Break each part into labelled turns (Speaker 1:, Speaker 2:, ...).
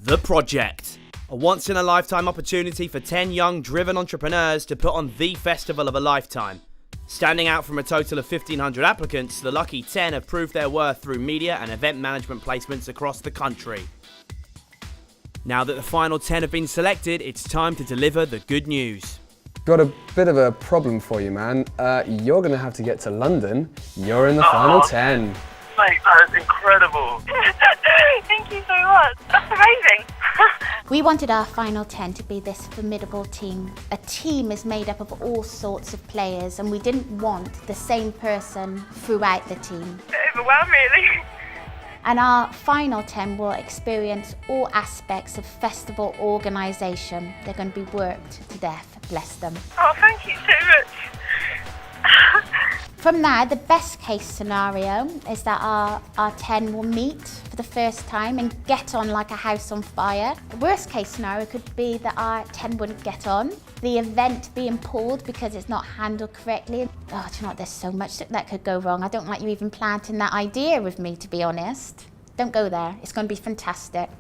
Speaker 1: The Project. A once-in-a-lifetime opportunity for 10 young, driven entrepreneurs to put on the festival of a lifetime. Standing out from a total of 1,500 applicants, the lucky 10 have proved their worth through media and event management placements across the country. Now that the final 10 have been selected, it's time to deliver the good news.
Speaker 2: Got a bit of a problem for you, man. You're going to have to get to London. You're in the final 10.
Speaker 3: Mate, that is incredible.
Speaker 4: Thank you so much. That's amazing.
Speaker 5: We wanted our final 10 to be this formidable team. A team is made up of all sorts of players, and we didn't want the same person throughout the team.
Speaker 4: Overwhelmed, really.
Speaker 5: And our final 10 will experience all aspects of festival organisation. They're going to be worked to death, bless them.
Speaker 4: Oh, thank you so much.
Speaker 5: From there, the best case scenario is that our 10 will meet for the first time and get on like a house on fire. The worst case scenario could be that our 10 wouldn't get on, the event being pulled because it's not handled correctly. Oh, do you know what, there's so much that could go wrong. I don't like you even planting that idea with me, to be honest. Don't go there, it's going to be fantastic.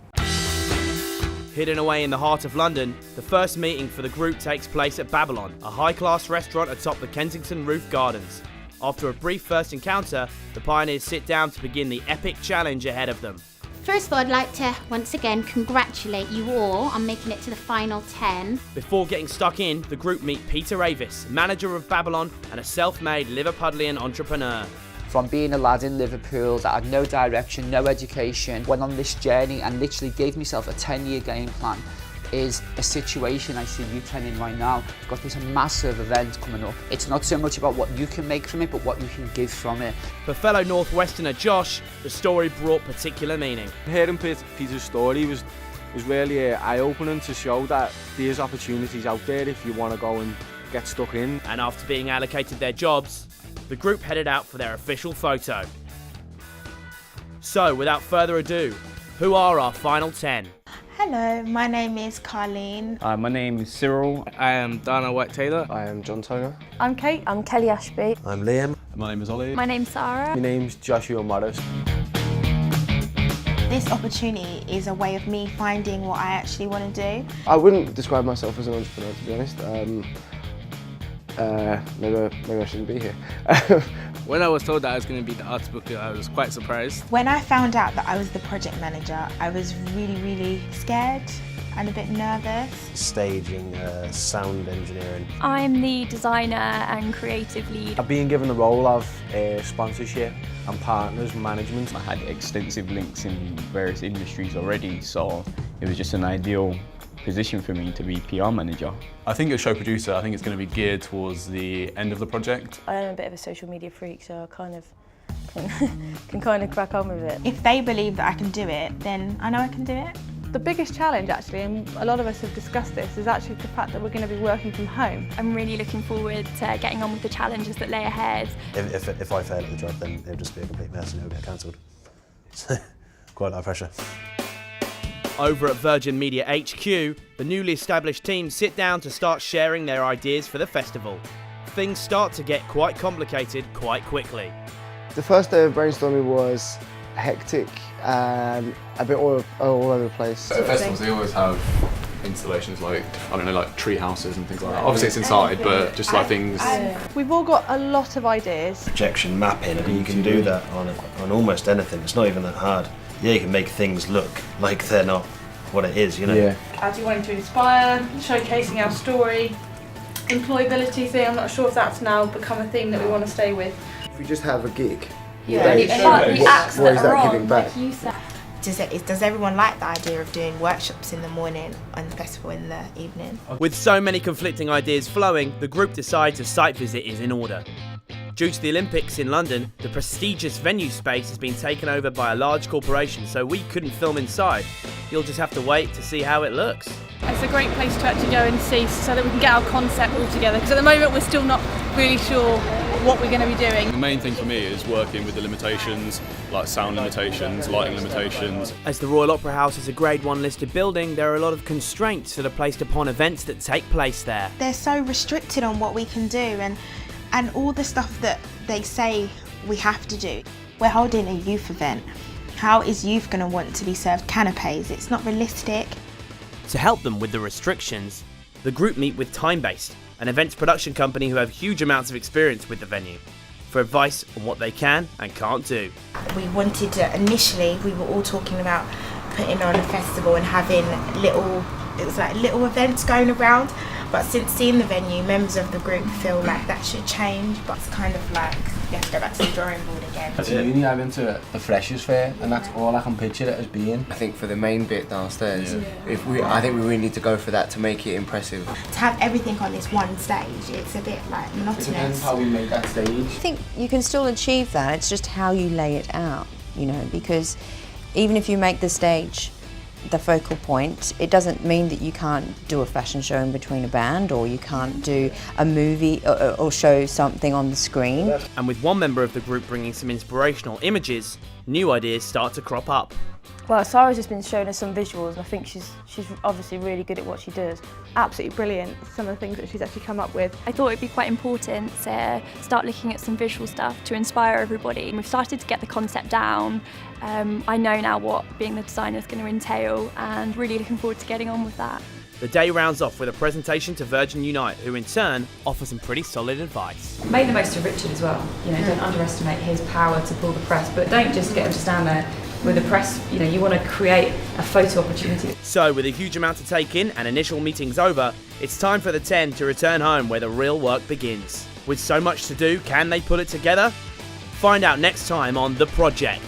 Speaker 1: Hidden away in the heart of London, the first meeting for the group takes place at Babylon, a high-class restaurant atop the Kensington Roof Gardens. After a brief first encounter, the pioneers sit down to begin the epic challenge ahead of them.
Speaker 5: First of all, I'd like to once again congratulate you all on making it to the final 10.
Speaker 1: Before getting stuck in, the group meet Peter Avis, manager of Babylon and a self-made Liverpudlian entrepreneur.
Speaker 6: From being a lad in Liverpool that had no direction, no education, went on this journey and literally gave myself a 10-year game plan, is a situation I see you 10 in right now. You've got this massive event coming up. It's not so much about what you can make from it, but what you can give from it.
Speaker 1: For fellow Northwesterner Josh, the story brought particular meaning.
Speaker 7: Hearing Peter's story was really eye-opening to show that there's opportunities out there if you want to go and get stuck in.
Speaker 1: And after being allocated their jobs, the group headed out for their official photo. So, without further ado, who are our final 10?
Speaker 8: Hello, my name is Carleen.
Speaker 9: My name is Cyril.
Speaker 7: I am Dana White-Taylor.
Speaker 2: I am John Toga.
Speaker 10: I'm Kate. I'm Kelly Ashby.
Speaker 11: I'm Liam.
Speaker 12: My name is Ollie.
Speaker 10: My name's Sarah.
Speaker 2: My name's Joshua Morris.
Speaker 8: This opportunity is a way of me finding what I actually want to do.
Speaker 2: I wouldn't describe myself as an entrepreneur, to be honest. Maybe I shouldn't be here.
Speaker 7: When I was told that I was going to be the arts booker, I was quite surprised.
Speaker 8: When I found out that I was the project manager, I was really scared and a bit nervous.
Speaker 11: Staging, sound engineering.
Speaker 10: I'm the designer and creative lead.
Speaker 7: I've been given the role of sponsorship and partners management.
Speaker 9: I had extensive links in various industries already, so it was just an ideal position for me to be PR manager.
Speaker 12: I think as show producer, I think it's going to be geared towards the end of the project.
Speaker 10: I am a bit of a social media freak, so I kind of can kind of crack on with it.
Speaker 8: If they believe that I can do it, then I know I can do it.
Speaker 13: The biggest challenge actually, and a lot of us have discussed this, is actually the fact that we're going to be working from home.
Speaker 10: I'm really looking forward to getting on with the challenges that lay ahead.
Speaker 11: If I fail at the job, then it'll just be a complete mess and it'll get cancelled. Quite a lot of pressure.
Speaker 1: Over at Virgin Media HQ, the newly established team sit down to start sharing their ideas for the festival. Things start to get quite complicated quite quickly.
Speaker 2: The first day of brainstorming was hectic and a bit all over the place.
Speaker 12: At festivals, they always have installations like, I don't know, like tree houses and things like that. Obviously it's inside, but just like things.
Speaker 13: We've all got a lot of ideas.
Speaker 11: Projection mapping, and you can do that on almost anything. It's not even that hard. Yeah, you can make things look like they're not what it is, you know?
Speaker 2: Yeah.
Speaker 13: As you wanting to inspire, showcasing our story, employability thing, I'm not sure if that's now become a theme that we want to stay with.
Speaker 2: If we just have a gig,
Speaker 8: Yeah.
Speaker 2: what is that giving back?
Speaker 8: Does everyone like the idea of doing workshops in the morning and the festival in the evening?
Speaker 1: With so many conflicting ideas flowing, the group decides a site visit is in order. Due to the Olympics in London, the prestigious venue space has been taken over by a large corporation, so we couldn't film inside. You'll just have to wait to see how it looks.
Speaker 13: It's a great place to actually go and see so that we can get our concept all together, because at the moment we're still not really sure what we're going to be doing.
Speaker 12: The main thing for me is working with the limitations, like sound limitations, lighting limitations.
Speaker 1: As the Royal Opera House is a Grade 1 listed building, there are a lot of constraints that are placed upon events that take place there.
Speaker 8: They're so restricted on what we can do and all the stuff that they say we have to do. We're holding a youth event How is youth going to want to be served canapes? It's not realistic.
Speaker 1: To help them with the restrictions, the group meet with Time-Based, an events production company who have huge amounts of experience with the venue, for advice on what they can and can't do.
Speaker 8: We wanted to, initially, we were all talking about putting on a festival and having little events going around. But since seeing the venue, members of the group feel like that should change. But it's kind of like you have to go back to the drawing board again.
Speaker 14: At uni, I went to the Freshers' Fair, and that's all I can picture it as being.
Speaker 15: I think for the main bit downstairs, I think we really need to go for that to make it impressive.
Speaker 8: To have everything on this one stage, it's a bit like monotonous.
Speaker 14: It depends how we make that stage.
Speaker 16: I think you can still achieve that. It's just how you lay it out, you know, because even if you make the stage the focal point, it doesn't mean that you can't do a fashion show in between a band, or you can't do a movie or show something on the screen.
Speaker 1: And with one member of the group bringing some inspirational images, new ideas start to crop up.
Speaker 10: Well, Sarah's just been showing us some visuals, and I think she's obviously really good at what she does.
Speaker 13: Absolutely brilliant, some of the things that she's actually come up with.
Speaker 17: I thought it'd be quite important to start looking at some visual stuff to inspire everybody. We've started to get the concept down. I know now what being the designer is going to entail, and really looking forward to getting on with that.
Speaker 1: The day rounds off with a presentation to Virgin Unite, who in turn offer some pretty solid advice.
Speaker 18: Make the most of Richard as well. You know, don't underestimate his power to pull the press, but don't just get him to stand there with the press. You know, you want to create a photo opportunity.
Speaker 1: So, with a huge amount to take in and initial meetings over, it's time for the 10 to return home where the real work begins. With so much to do, can they pull it together? Find out next time on The Project.